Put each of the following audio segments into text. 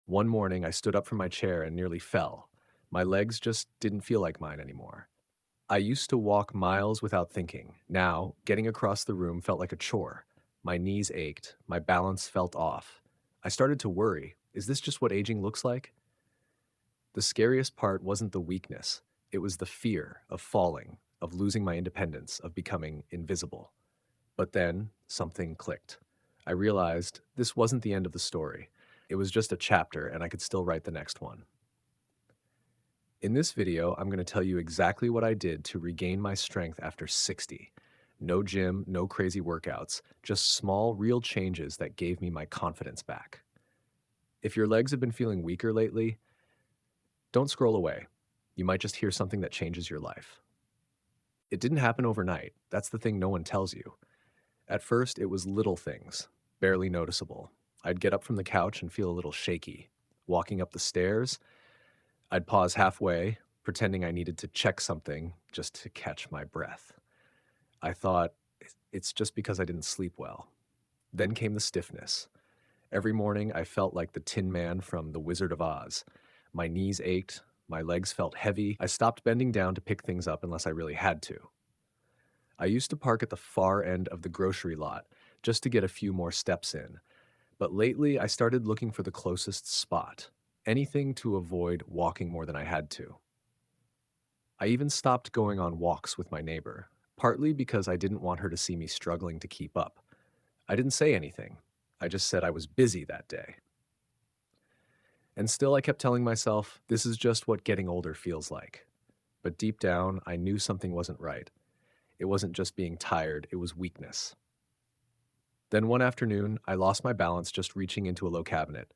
One morning, I stood up from my chair and nearly fell. My legs just didn't feel like mine anymore. I used to walk miles without thinking. Now, getting across the room felt like a chore. My knees ached, my balance felt off. I started to worry, is this just what aging looks like? The scariest part wasn't the weakness, it was the fear of falling, of losing my independence, of becoming invisible. But then, something clicked. I realized this wasn't the end of the story. It was just a chapter, and I could still write the next one. In this video, I'm going to tell you exactly what I did to regain my strength after 60. No gym, no crazy workouts, just small, real changes that gave me my confidence back. If your legs have been feeling weaker lately, don't scroll away. You might just hear something that changes your life. It didn't happen overnight. That's the thing no one tells you. At first, it was little things, barely noticeable. I'd get up from the couch and feel a little shaky. Walking up the stairs, I'd pause halfway, pretending I needed to check something just to catch my breath. I thought, it's just because I didn't sleep well. Then came the stiffness. Every morning, I felt like the Tin Man from The Wizard of Oz. My knees ached, my legs felt heavy. I stopped bending down to pick things up unless I really had to. I used to park at the far end of the grocery lot just to get a few more steps in. But lately, I started looking for the closest spot, anything to avoid walking more than I had to. I even stopped going on walks with my neighbor, partly because I didn't want her to see me struggling to keep up. I didn't say anything. I just said I was busy that day. And still, I kept telling myself, this is just what getting older feels like. But deep down, I knew something wasn't right. It wasn't just being tired, it was weakness. Then one afternoon, I lost my balance just reaching into a low cabinet.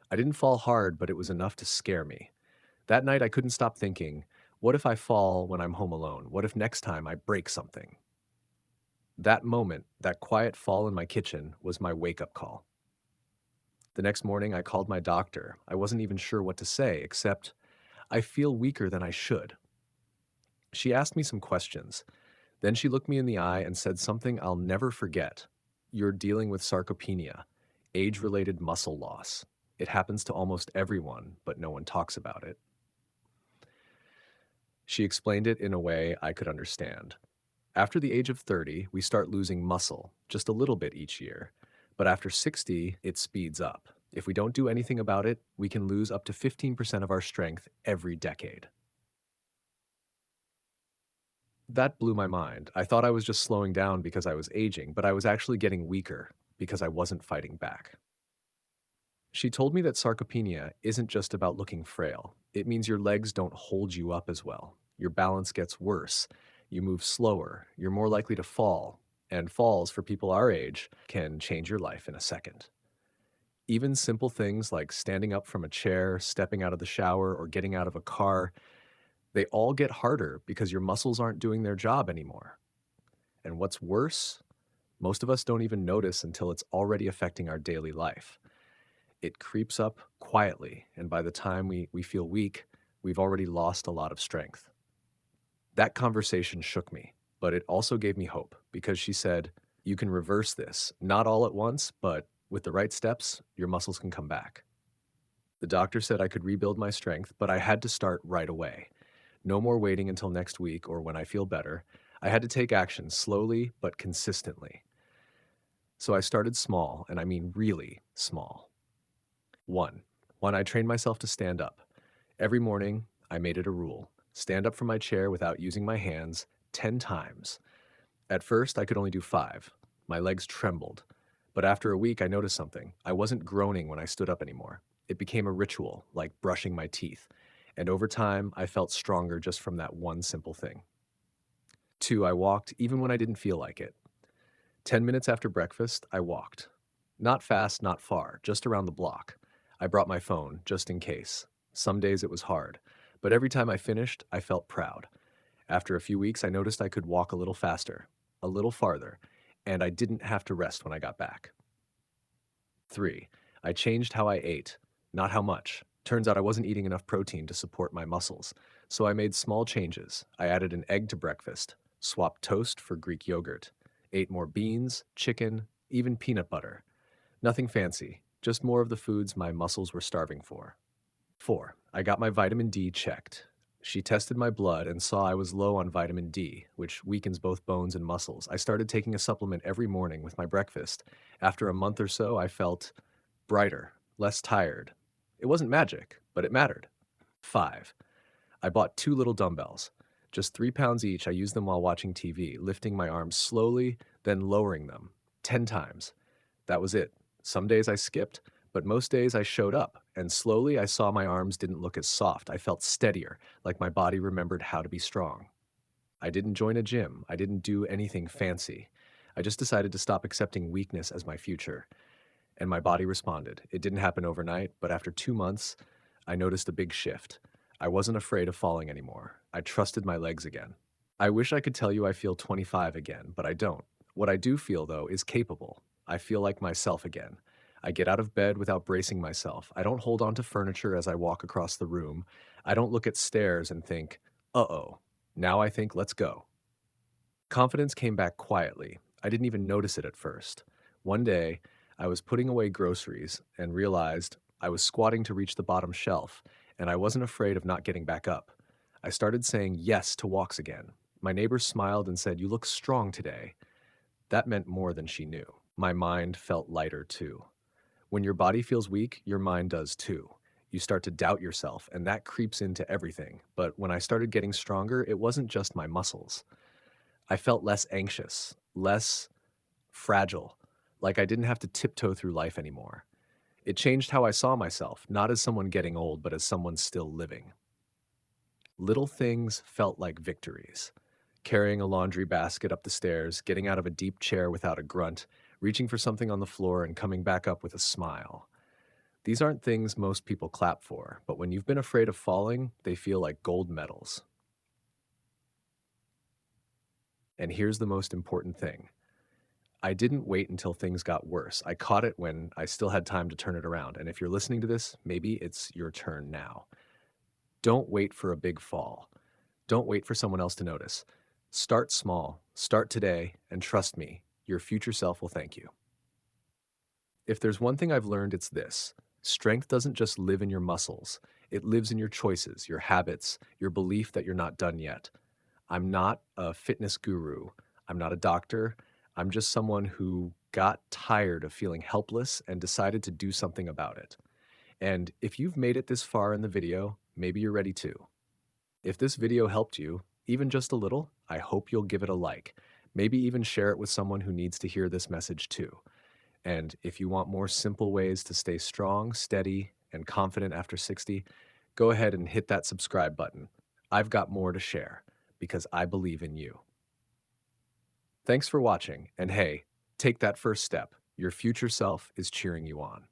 I didn't fall hard, but it was enough to scare me. That night, I couldn't stop thinking, what if I fall when I'm home alone? What if next time I break something? That moment, that quiet fall in my kitchen, was my wake up call. The next morning, I called my doctor. I wasn't even sure what to say, except, I feel weaker than I should. She asked me some questions. Then she looked me in the eye and said something I'll never forget. You're dealing with sarcopenia, age related muscle loss. It happens to almost everyone, but no one talks about it. She explained it in a way I could understand. After the age of 30, we start losing muscle, just a little bit each year. But after 60, it speeds up. If we don't do anything about it, we can lose up to 15% of our strength every decade. That blew my mind. I thought I was just slowing down because I was aging, but I was actually getting weaker because I wasn't fighting back. She told me that sarcopenia isn't just about looking frail. It means your legs don't hold you up as well. Your balance gets worse. You move slower. You're more likely to fall. And falls for people our age can change your life in a second. Even simple things like standing up from a chair, stepping out of the shower, or getting out of a car, they all get harder because your muscles aren't doing their job anymore. And what's worse, most of us don't even notice until it's already affecting our daily life. It creeps up quietly, and by the time we feel weak, we've already lost a lot of strength. That conversation shook me, but it also gave me hope because she said, you can reverse this, not all at once, but with the right steps, your muscles can come back. The doctor said I could rebuild my strength, but I had to start right away. No more waiting until next week or when I feel better. I had to take action slowly but consistently. So I started small, and I mean really small. One, I trained myself to stand up. Every morning, I made it a rule. Stand up from my chair without using my hands 10 times. At first, I could only do 5. My legs trembled. But after a week, I noticed something. I wasn't groaning when I stood up anymore. It became a ritual, like brushing my teeth. And over time, I felt stronger just from that one simple thing. 2, I walked even when I didn't feel like it. 10 minutes after breakfast, I walked. Not fast, not far, just around the block. I brought my phone, just in case. Some days it was hard, but every time I finished, I felt proud. After a few weeks, I noticed I could walk a little faster, a little farther, and I didn't have to rest when I got back. 3, I changed how I ate, not how much. Turns out I wasn't eating enough protein to support my muscles, so I made small changes. I added an egg to breakfast, swapped toast for Greek yogurt, ate more beans, chicken, even peanut butter. Nothing fancy, just more of the foods my muscles were starving for. 4. I got my vitamin D checked. She tested my blood and saw I was low on vitamin D, which weakens both bones and muscles. I started taking a supplement every morning with my breakfast. After a month or so, I felt brighter, less tired. It wasn't magic, but it mattered. 5. I bought two little dumbbells. Just 3 pounds each, I used them while watching TV, lifting my arms slowly, then lowering them 10 times. That was it. Some days I skipped, but most days I showed up, and slowly I saw my arms didn't look as soft. I felt steadier, like my body remembered how to be strong. I didn't join a gym. I didn't do anything fancy. I just decided to stop accepting weakness as my future, and my body responded. It didn't happen overnight, but after 2 months, I noticed a big shift. I wasn't afraid of falling anymore. I trusted my legs again. I wish I could tell you I feel 25 again, but I don't. What I do feel, though, is capable. I feel like myself again. I get out of bed without bracing myself. I don't hold on to furniture as I walk across the room. I don't look at stairs and think, uh-oh. Now I think, let's go. Confidence came back quietly. I didn't even notice it at first. One day, I was putting away groceries and realized I was squatting to reach the bottom shelf, and I wasn't afraid of not getting back up. I started saying yes to walks again. My neighbor smiled and said, "You look strong today." That meant more than she knew. My mind felt lighter too. When your body feels weak, your mind does too. You start to doubt yourself, and that creeps into everything. But when I started getting stronger, it wasn't just my muscles. I felt less anxious, less fragile, like I didn't have to tiptoe through life anymore. It changed how I saw myself, not as someone getting old, but as someone still living. Little things felt like victories. Carrying a laundry basket up the stairs, getting out of a deep chair without a grunt, reaching for something on the floor and coming back up with a smile. These aren't things most people clap for, but when you've been afraid of falling, they feel like gold medals. And here's the most important thing. I didn't wait until things got worse. I caught it when I still had time to turn it around. And if you're listening to this, maybe it's your turn now. Don't wait for a big fall. Don't wait for someone else to notice. Start small, start today, and trust me, your future self will thank you. If there's one thing I've learned, it's this: strength doesn't just live in your muscles, it lives in your choices, your habits, your belief that you're not done yet. I'm not a fitness guru. I'm not a doctor. I'm just someone who got tired of feeling helpless and decided to do something about it. And if you've made it this far in the video, maybe you're ready too. If this video helped you, even just a little, I hope you'll give it a like. Maybe even share it with someone who needs to hear this message too. And if you want more simple ways to stay strong, steady, and confident after 60, go ahead and hit that subscribe button. I've got more to share because I believe in you. Thanks for watching, and hey, take that first step. Your future self is cheering you on.